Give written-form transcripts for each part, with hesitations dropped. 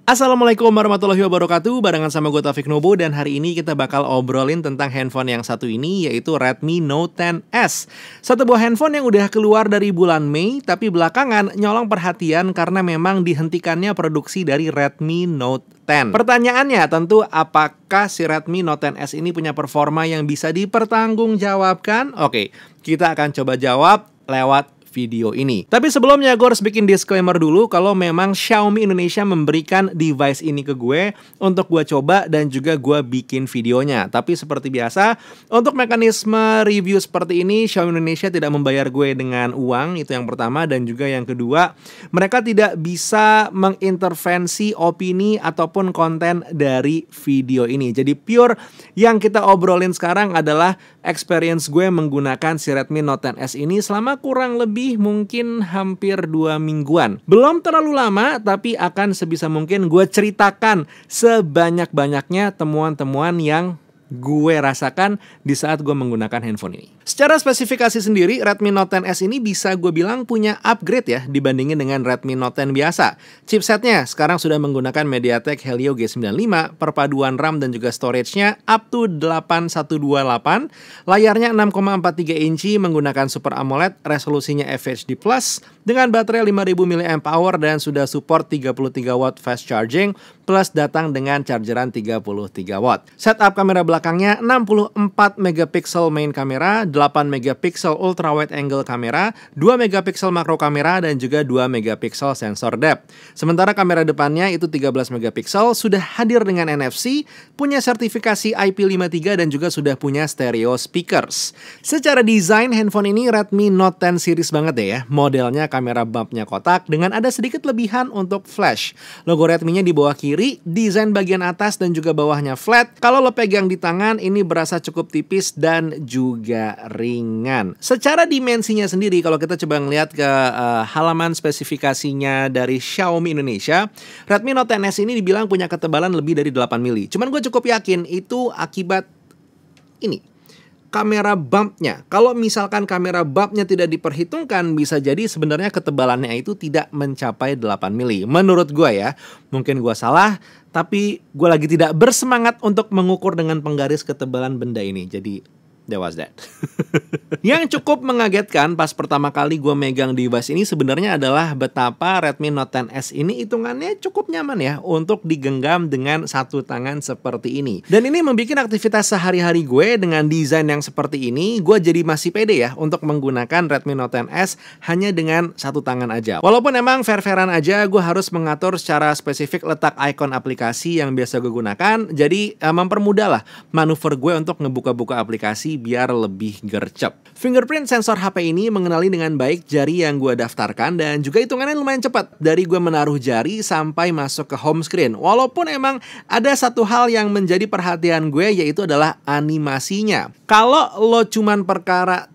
Assalamualaikum warahmatullahi wabarakatuh. Barengan sama gue Taufik Nobo. Dan hari ini kita bakal obrolin tentang handphone yang satu ini, yaitu Redmi Note 10S. Satu buah handphone yang udah keluar dari bulan Mei, tapi belakangan nyolong perhatian karena memang dihentikannya produksi dari Redmi Note 10. Pertanyaannya tentu, apakah si Redmi Note 10S ini punya performa yang bisa dipertanggungjawabkan? Oke, kita akan coba jawab lewat video ini. Tapi sebelumnya gue harus bikin disclaimer dulu kalau memang Xiaomi Indonesia memberikan device ini ke gue untuk gue coba dan juga gue bikin videonya. Tapi seperti biasa, untuk mekanisme review seperti ini, Xiaomi Indonesia tidak membayar gue dengan uang, itu yang pertama. Dan juga yang kedua, mereka tidak bisa mengintervensi opini ataupun konten dari video ini. Jadi pure yang kita obrolin sekarang adalah experience gue menggunakan si Redmi Note 10S ini selama kurang lebih mungkin hampir 2 mingguan. Belum terlalu lama, tapi akan sebisa mungkin gue ceritakan sebanyak-banyaknya temuan-temuan yang gue rasakan di saat gue menggunakan handphone ini. Secara spesifikasi sendiri, Redmi Note 10S ini bisa gue bilang punya upgrade ya dibandingin dengan Redmi Note 10 biasa. Chipsetnya sekarang sudah menggunakan MediaTek Helio G95, perpaduan RAM dan juga storage-nya up to 8128, layarnya 6,43 inci menggunakan Super AMOLED, resolusinya FHD+, dengan baterai 5000 mAh dan sudah support 33 watt fast charging, plus datang dengan chargeran 33 watt. Setup kamera belakangnya 64 megapiksel main kamera, 8 megapiksel ultra wide angle kamera, 2 megapiksel makro kamera dan juga 2 megapiksel sensor depth. Sementara kamera depannya itu 13 megapiksel, sudah hadir dengan NFC, punya sertifikasi IP53 dan juga sudah punya stereo speakers. Secara desain handphone ini Redmi Note 10 series banget deh ya. Modelnya kamera bumpnya kotak dengan ada sedikit lebihan untuk flash. Logo Redmi-nya di bawah kiri, desain bagian atas dan juga bawahnya flat. Kalau lo pegang di tangan ini berasa cukup tipis dan juga ringan. Secara dimensinya sendiri, kalau kita coba ngeliat ke halaman spesifikasinya dari Xiaomi Indonesia, Redmi Note 10S ini dibilang punya ketebalan lebih dari 8 mili. Cuman gue cukup yakin itu akibat ini, kamera bumpnya. Kalau misalkan kamera bumpnya tidak diperhitungkan, bisa jadi sebenarnya ketebalannya itu tidak mencapai 8 mili. Menurut gue ya, mungkin gue salah, tapi gue lagi tidak bersemangat untuk mengukur dengan penggaris ketebalan benda ini. Jadi that was that. Yang cukup mengagetkan pas pertama kali gue megang device ini sebenarnya adalah betapa Redmi Note 10S ini hitungannya cukup nyaman ya untuk digenggam dengan satu tangan seperti ini. Dan ini membuat aktivitas sehari-hari gue dengan desain yang seperti ini, gue jadi masih pede ya untuk menggunakan Redmi Note 10S hanya dengan satu tangan aja. Walaupun emang fair-fairan aja, gue harus mengatur secara spesifik letak icon aplikasi yang biasa gue gunakan. Jadi mempermudah lah manuver gue untuk ngebuka-buka aplikasi biar lebih gercep. Fingerprint sensor HP ini mengenali dengan baik jari yang gue daftarkan dan juga hitungannya lumayan cepat dari gue menaruh jari sampai masuk ke home screen. Walaupun emang ada satu hal yang menjadi perhatian gue, yaitu adalah animasinya. Kalau lo cuman perkara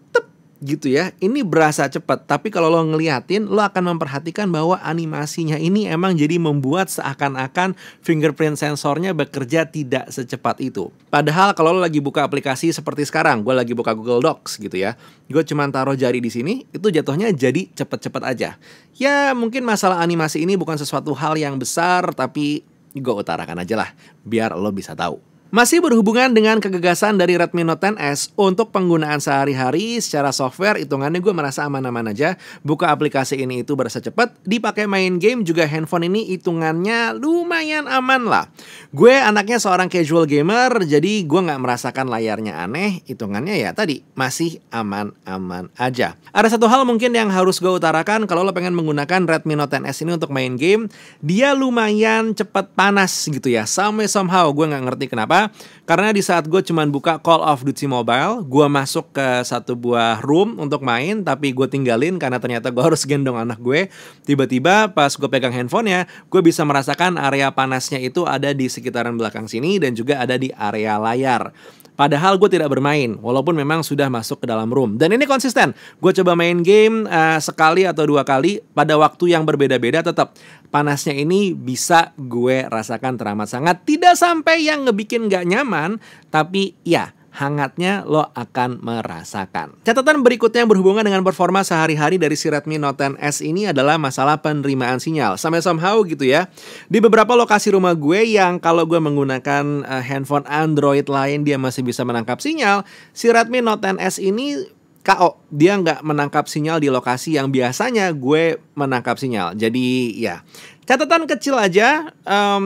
gitu ya, ini berasa cepat. Tapi kalau lo ngeliatin, lo akan memperhatikan bahwa animasinya ini emang jadi membuat seakan-akan fingerprint sensornya bekerja tidak secepat itu. Padahal kalau lo lagi buka aplikasi seperti sekarang, gue lagi buka Google Docs gitu ya, gue cuma taruh jari di sini, itu jatuhnya jadi cepet-cepet aja. Ya mungkin masalah animasi ini bukan sesuatu hal yang besar, tapi gue utarakan aja lah, biar lo bisa tahu. Masih berhubungan dengan kegagasan dari Redmi Note 10S untuk penggunaan sehari-hari secara software, hitungannya gue merasa aman-aman aja. Buka aplikasi ini itu berasa cepet, dipakai main game juga handphone ini hitungannya lumayan aman lah. Gue anaknya seorang casual gamer, jadi gue gak merasakan layarnya aneh, hitungannya ya tadi masih aman-aman aja. Ada satu hal mungkin yang harus gue utarakan, kalau lo pengen menggunakan Redmi Note 10S ini untuk main game, dia lumayan cepet panas gitu ya. Somehow gue gak ngerti kenapa. Karena di saat gue cuman buka Call of Duty Mobile, gue masuk ke satu buah room untuk main, tapi gue tinggalin karena ternyata gue harus gendong anak gue. Tiba-tiba pas gue pegang handphonenya, gue bisa merasakan area panasnya itu ada di sekitaran belakang sini dan juga ada di area layar. Padahal gue tidak bermain, walaupun memang sudah masuk ke dalam room. Dan ini konsisten, gue coba main game sekali atau 2 kali pada waktu yang berbeda-beda, tetap panasnya ini bisa gue rasakan teramat sangat. Tidak sampai yang ngebikin gak nyaman, tapi ya hangatnya lo akan merasakan. Catatan berikutnya yang berhubungan dengan performa sehari-hari dari si Redmi Note 10S ini adalah masalah penerimaan sinyal. Sampai somehow gitu ya. Di beberapa lokasi rumah gue yang kalau gue menggunakan handphone Android lain dia masih bisa menangkap sinyal, si Redmi Note 10S ini KO, dia nggak menangkap sinyal di lokasi yang biasanya gue menangkap sinyal. Jadi ya, catatan kecil aja,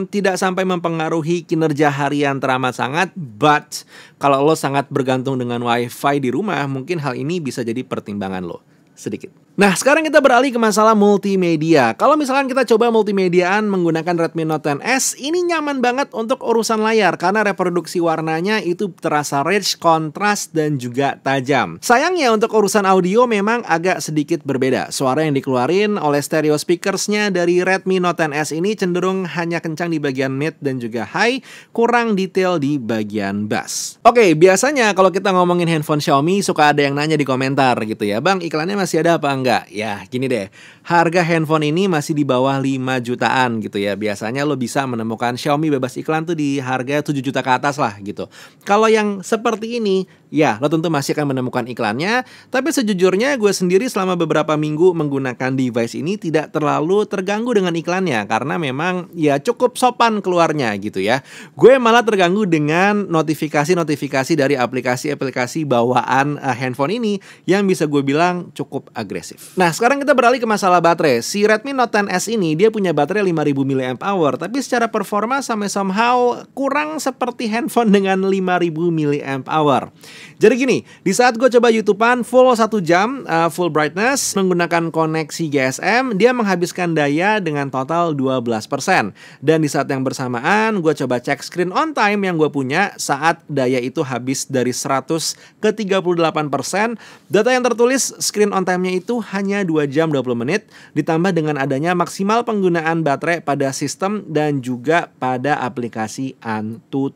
tidak sampai mempengaruhi kinerja harian teramat sangat. But kalau lo sangat bergantung dengan WiFi di rumah, mungkin hal ini bisa jadi pertimbangan lo sedikit. Nah, sekarang kita beralih ke masalah multimedia. Kalau misalkan kita coba multimediaan menggunakan Redmi Note 10S, ini nyaman banget untuk urusan layar karena reproduksi warnanya itu terasa rich, kontras, dan juga tajam. Sayangnya untuk urusan audio memang agak sedikit berbeda. Suara yang dikeluarin oleh stereo speakersnya dari Redmi Note 10S ini cenderung hanya kencang di bagian mid dan juga high, kurang detail di bagian bass. Oke, biasanya kalau kita ngomongin handphone Xiaomi suka ada yang nanya di komentar gitu ya, "Bang, iklannya masih ada apa enggak?" Ya, gini deh. Harga handphone ini masih di bawah 5 jutaan gitu ya. Biasanya lo bisa menemukan Xiaomi bebas iklan tuh di harga 7 juta ke atas lah gitu. Kalau yang seperti ini, ya lo tentu masih akan menemukan iklannya. Tapi sejujurnya gue sendiri selama beberapa minggu menggunakan device ini tidak terlalu terganggu dengan iklannya. Karena memang ya cukup sopan keluarnya gitu ya. Gue malah terganggu dengan notifikasi-notifikasi dari aplikasi-aplikasi bawaan handphone ini yang bisa gue bilang cukup agresif. Nah, sekarang kita beralih ke masalah baterai. Si Redmi Note 10S ini dia punya baterai 5000 mAh, tapi secara performa somehow kurang seperti handphone dengan 5000 mAh. Jadi gini, di saat gue coba YouTubean full 1 jam, full brightness, menggunakan koneksi GSM, dia menghabiskan daya dengan total 12%. Dan di saat yang bersamaan, gue coba cek screen on time yang gue punya saat daya itu habis dari 100 ke 38%. Data yang tertulis screen on time-nya itu hanya 2 jam 20 menit, ditambah dengan adanya maksimal penggunaan baterai pada sistem dan juga pada aplikasi Antutu.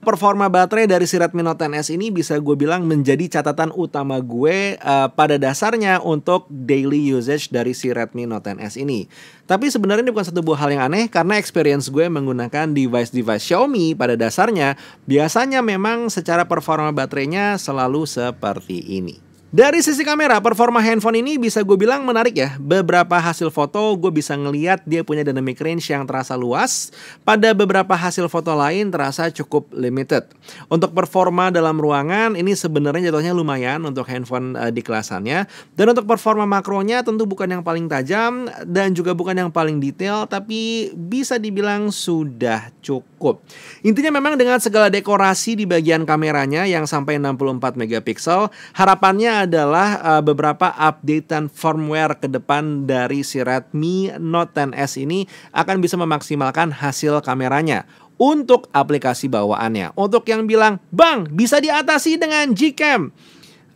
Performa baterai dari si Redmi Note 10S ini bisa gue bilang menjadi catatan utama gue pada dasarnya untuk daily usage dari si Redmi Note 10S ini. Tapi sebenarnya ini bukan satu buah hal yang aneh karena experience gue menggunakan device-device Xiaomi pada dasarnya biasanya memang secara performa baterainya selalu seperti ini. Dari sisi kamera, performa handphone ini bisa gue bilang menarik ya. Beberapa hasil foto gue bisa ngeliat dia punya dynamic range yang terasa luas. Pada beberapa hasil foto lain terasa cukup limited. Untuk performa dalam ruangan ini sebenarnya jatuhnya lumayan untuk handphone di kelasannya. Dan untuk performa makronya tentu bukan yang paling tajam dan juga bukan yang paling detail, tapi bisa dibilang sudah cukup. Intinya memang dengan segala dekorasi di bagian kameranya yang sampai 64 megapiksel, harapannya adalah beberapa updatean firmware ke depan dari si Redmi Note 10S ini akan bisa memaksimalkan hasil kameranya untuk aplikasi bawaannya. Untuk yang bilang, "Bang, bisa diatasi dengan Gcam."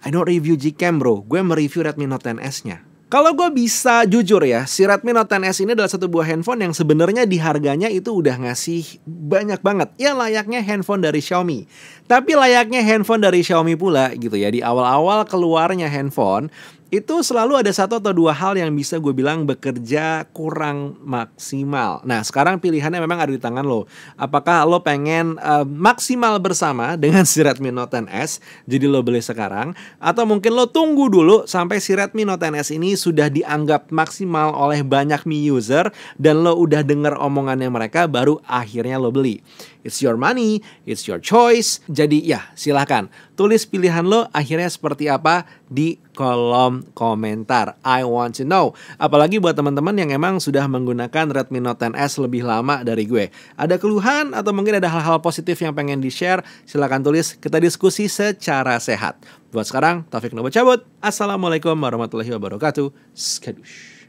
I don't review Gcam bro, gue mereview Redmi Note 10S-nya. Kalau gue bisa jujur ya, si Redmi Note 10S ini adalah satu buah handphone yang sebenarnya di harganya itu udah ngasih banyak banget. Ya layaknya handphone dari Xiaomi. Tapi layaknya handphone dari Xiaomi pula gitu ya. Di awal-awal keluarnya handphone, itu selalu ada satu atau dua hal yang bisa gue bilang bekerja kurang maksimal. Nah, sekarang pilihannya memang ada di tangan lo. Apakah lo pengen maksimal bersama dengan si Redmi Note 10S, jadi lo beli sekarang, atau mungkin lo tunggu dulu sampai si Redmi Note 10S ini sudah dianggap maksimal oleh banyak Mi user dan lo udah denger omongannya mereka, baru akhirnya lo beli. It's your money, it's your choice. Jadi ya, silahkan tulis pilihan lo akhirnya seperti apa di kolom komentar. I want to know. Apalagi buat teman-teman yang emang sudah menggunakan Redmi Note 10S lebih lama dari gue. Ada keluhan atau mungkin ada hal-hal positif yang pengen di-share, silahkan tulis, kita diskusi secara sehat. Buat sekarang, Taufik Nobo cabut. Assalamualaikum warahmatullahi wabarakatuh. Skadush.